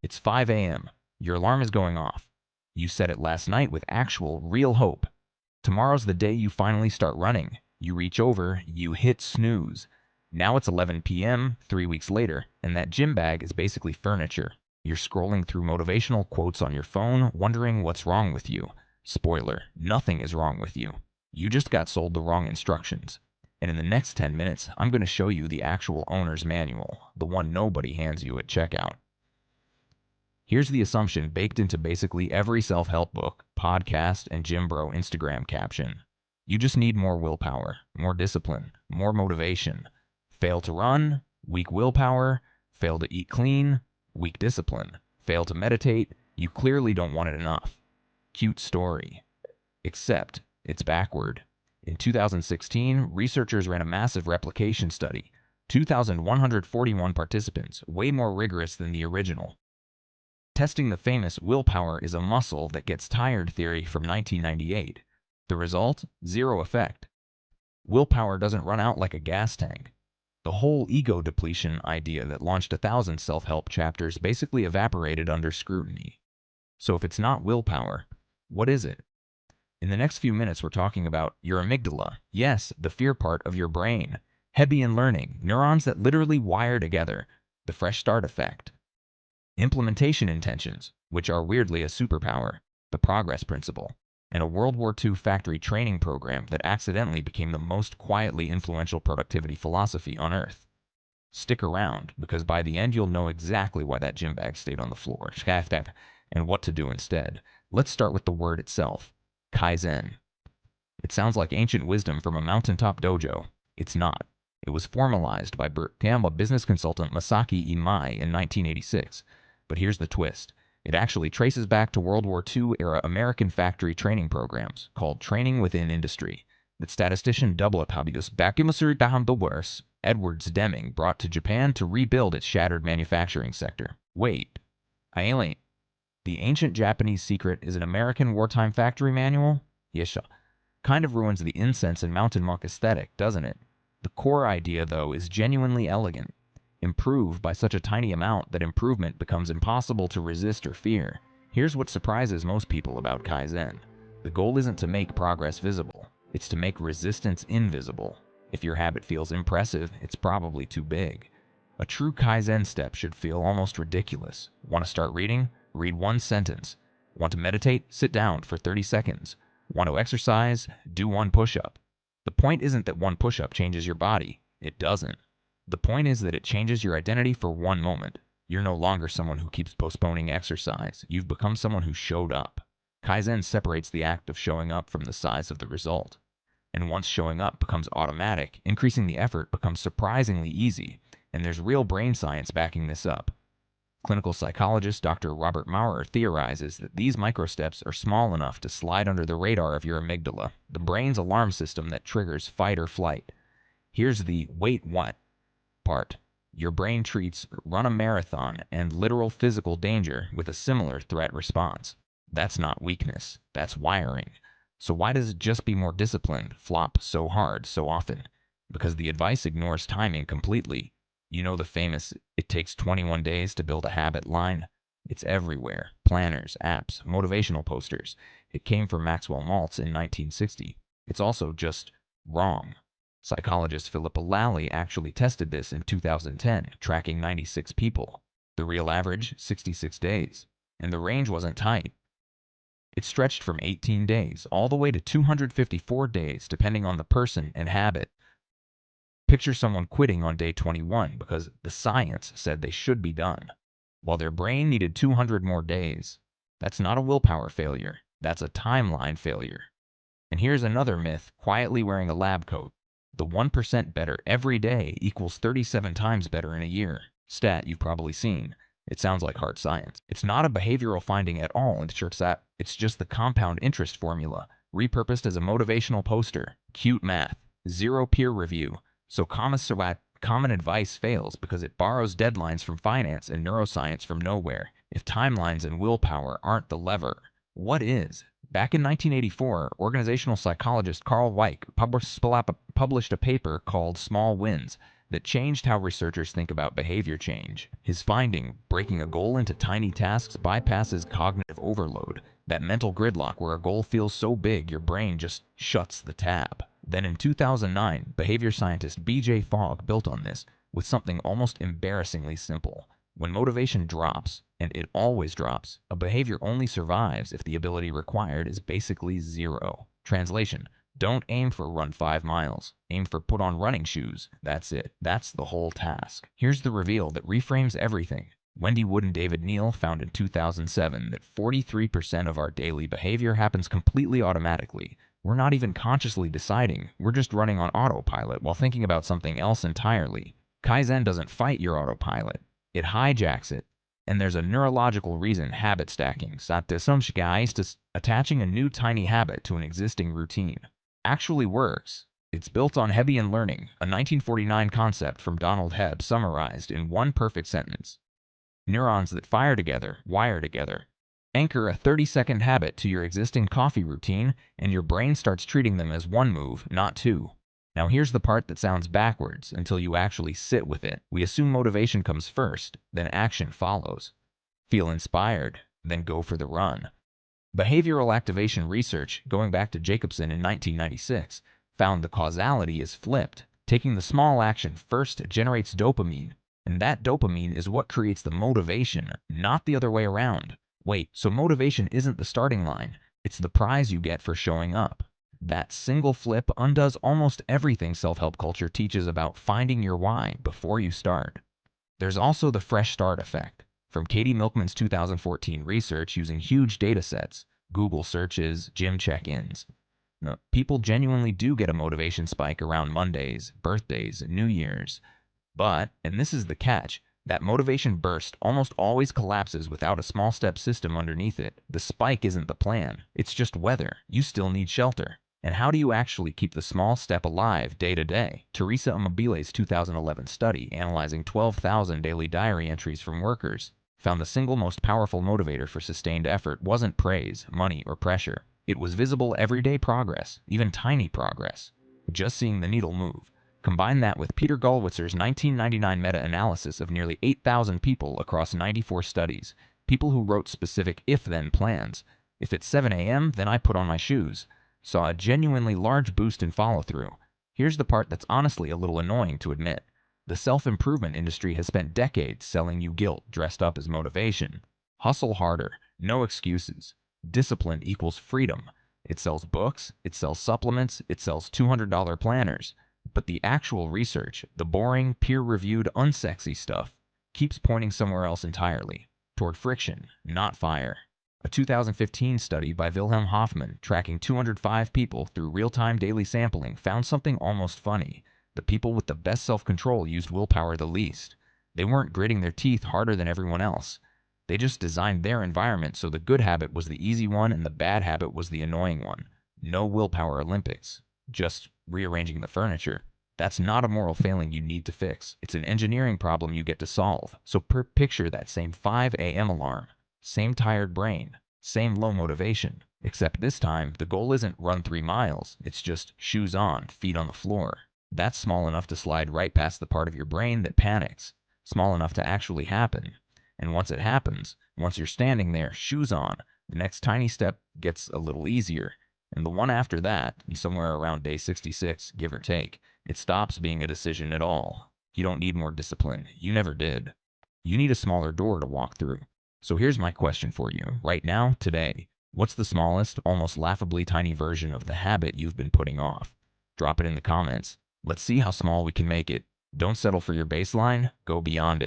It's 5 a.m. Your alarm is going off. You set it last night with actual, real hope. Tomorrow's the day you finally start running. You reach over, you hit snooze. Now it's 11 p.m., 3 weeks later, and that gym bag is basically furniture. You're scrolling through motivational quotes on your phone, wondering what's wrong with you. Spoiler, nothing is wrong with you. You just got sold the wrong instructions. And in the next 10 minutes, I'm going to show you the actual owner's manual, the one nobody hands you at checkout. Here's the assumption baked into basically every self-help book, podcast, and Gym Bro Instagram caption. You just need more willpower, more discipline, more motivation. Fail to run, weak willpower. Fail to eat clean, weak discipline. Fail to meditate, you clearly don't want it enough. Cute story. Except it's backward. In 2016, researchers ran a massive replication study. 2,141 participants, way more rigorous than the original. Testing the famous willpower is a muscle that gets tired theory from 1998. The result? Zero effect. Willpower doesn't run out like a gas tank. The whole ego depletion idea that launched 1,000 self-help chapters basically evaporated under scrutiny. So if it's not willpower, what is it? In the next few minutes, we're talking about your amygdala. Yes, the fear part of your brain. Hebbian learning, neurons that literally wire together. The fresh start effect. Implementation intentions, which are weirdly a superpower. The progress principle. And a World War II factory training program that accidentally became the most quietly influential productivity philosophy on Earth. Stick around, because by the end you'll know exactly why that gym bag stayed on the floor, and what to do instead. Let's start with the word itself. Kaizen. It sounds like ancient wisdom from a mountaintop dojo. It's not. It was formalized by business consultant Masaki Imai in 1986. But here's the twist. It actually traces back to World War II-era American factory training programs called Training Within Industry that statistician Habitus Bakumasuri Edwards Deming brought to Japan to rebuild its shattered manufacturing sector. Wait, the ancient Japanese secret is an American wartime factory manual? Yesha. Kind of ruins the incense and mountain monk aesthetic, doesn't it? The core idea, though, is genuinely elegant. Improve by such a tiny amount that improvement becomes impossible to resist or fear. Here's what surprises most people about Kaizen. The goal isn't to make progress visible. It's to make resistance invisible. If your habit feels impressive, it's probably too big. A true Kaizen step should feel almost ridiculous. Want to start reading? Read one sentence. Want to meditate? Sit down for 30 seconds. Want to exercise? Do one push-up. The point isn't that one push-up changes your body. It doesn't. The point is that it changes your identity for one moment. You're no longer someone who keeps postponing exercise. You've become someone who showed up. Kaizen separates the act of showing up from the size of the result. And once showing up becomes automatic, increasing the effort becomes surprisingly easy, and there's real brain science backing this up. Clinical psychologist Dr. Robert Maurer theorizes that these microsteps are small enough to slide under the radar of your amygdala, the brain's alarm system that triggers fight or flight. Here's the wait what part. Your brain treats run a marathon and literal physical danger with a similar threat response. That's not weakness, that's wiring. So why does it just be more disciplined flop so hard so often? Because the advice ignores timing completely. You know the famous, it takes 21 days to build a habit line? It's everywhere. Planners, apps, motivational posters. It came from Maxwell Maltz in 1960. It's also just wrong. Psychologist Philippa Lally actually tested this in 2010, tracking 96 people. The real average, 66 days. And the range wasn't tight. It stretched from 18 days all the way to 254 days, depending on the person and habit. Picture someone quitting on day 21 because the science said they should be done, while their brain needed 200 more days. That's not a willpower failure. That's a timeline failure. And here's another myth quietly wearing a lab coat. The 1% better every day equals 37 times better in a year. Stat you've probably seen. It sounds like hard science. It's not a behavioral finding at all, it's just the compound interest formula, repurposed as a motivational poster. Cute math. Zero peer review. So common advice fails because it borrows deadlines from finance and neuroscience from nowhere. If timelines and willpower aren't the lever, what is? Back in 1984, organizational psychologist Carl Weick published a paper called Small Wins. that changed how researchers think about behavior change. His finding, breaking a goal into tiny tasks, bypasses cognitive overload, that mental gridlock where a goal feels so big your brain just shuts the tab. Then in 2009, behavior scientist B.J. Fogg built on this with something almost embarrassingly simple. When motivation drops, and it always drops, a behavior only survives if the ability required is basically zero. Translation: don't aim for run 5 miles. Aim for put on running shoes. That's it. That's the whole task. Here's the reveal that reframes everything. Wendy Wood and David Neal found in 2007 that 43% of our daily behavior happens completely automatically. We're not even consciously deciding. We're just running on autopilot while thinking about something else entirely. Kaizen doesn't fight your autopilot. It hijacks it. And there's a neurological reason habit stacking, attaching a new tiny habit to an existing routine, actually works. It's built on Hebbian learning, a 1949 concept from Donald Hebb summarized in one perfect sentence. Neurons that fire together, wire together. Anchor a 30-second habit to your existing coffee routine, and your brain starts treating them as one move, not two. Now here's the part that sounds backwards until you actually sit with it. We assume motivation comes first, then action follows. Feel inspired, then go for the run. Behavioral activation research, going back to Jacobson in 1996, found the causality is flipped. Taking the small action first generates dopamine, and that dopamine is what creates the motivation, not the other way around. Wait, so motivation isn't the starting line, it's the prize you get for showing up. That single flip undoes almost everything self-help culture teaches about finding your why before you start. There's also the fresh start effect. From Katie Milkman's 2014 research using huge data sets, Google searches, gym check-ins. Now, people genuinely do get a motivation spike around Mondays, birthdays, New Year's. But, and this is the catch, that motivation burst almost always collapses without a small step system underneath it. The spike isn't the plan, it's just weather. You still need shelter. And how do you actually keep the small step alive day to day? Teresa Immobile's 2011 study analyzing 12,000 daily diary entries from workers found the single most powerful motivator for sustained effort wasn't praise, money, or pressure. It was visible everyday progress, even tiny progress. Just seeing the needle move. Combine that with Peter Gulwitzer's 1999 meta-analysis of nearly 8,000 people across 94 studies. People who wrote specific if-then plans. If it's 7 a.m., then I put on my shoes. Saw a genuinely large boost in follow-through. Here's the part that's honestly a little annoying to admit. The self-improvement industry has spent decades selling you guilt dressed up as motivation. Hustle harder, no excuses. Discipline equals freedom. It sells books, it sells supplements, it sells $200 planners. But the actual research, the boring, peer-reviewed, unsexy stuff, keeps pointing somewhere else entirely. Toward friction, not fire. A 2015 study by Wilhelm Hoffmann, tracking 205 people through real-time daily sampling, found something almost funny. The people with the best self-control used willpower the least. They weren't gritting their teeth harder than everyone else. They just designed their environment so the good habit was the easy one and the bad habit was the annoying one. No willpower Olympics. Just rearranging the furniture. That's not a moral failing you need to fix. It's an engineering problem you get to solve. So picture that same 5 a.m. alarm. Same tired brain, same low motivation, except this time the goal isn't run 3 miles, it's just shoes on, feet on the floor. That's small enough to slide right past the part of your brain that panics, small enough to actually happen. And once it happens, once you're standing there, shoes on, the next tiny step gets a little easier. And the one after that, somewhere around day 66, give or take, it stops being a decision at all. You don't need more discipline, you never did. You need a smaller door to walk through. So here's my question for you, right now, today. What's the smallest, almost laughably tiny version of the habit you've been putting off? Drop it in the comments. Let's see how small we can make it. Don't settle for your baseline, go beyond it.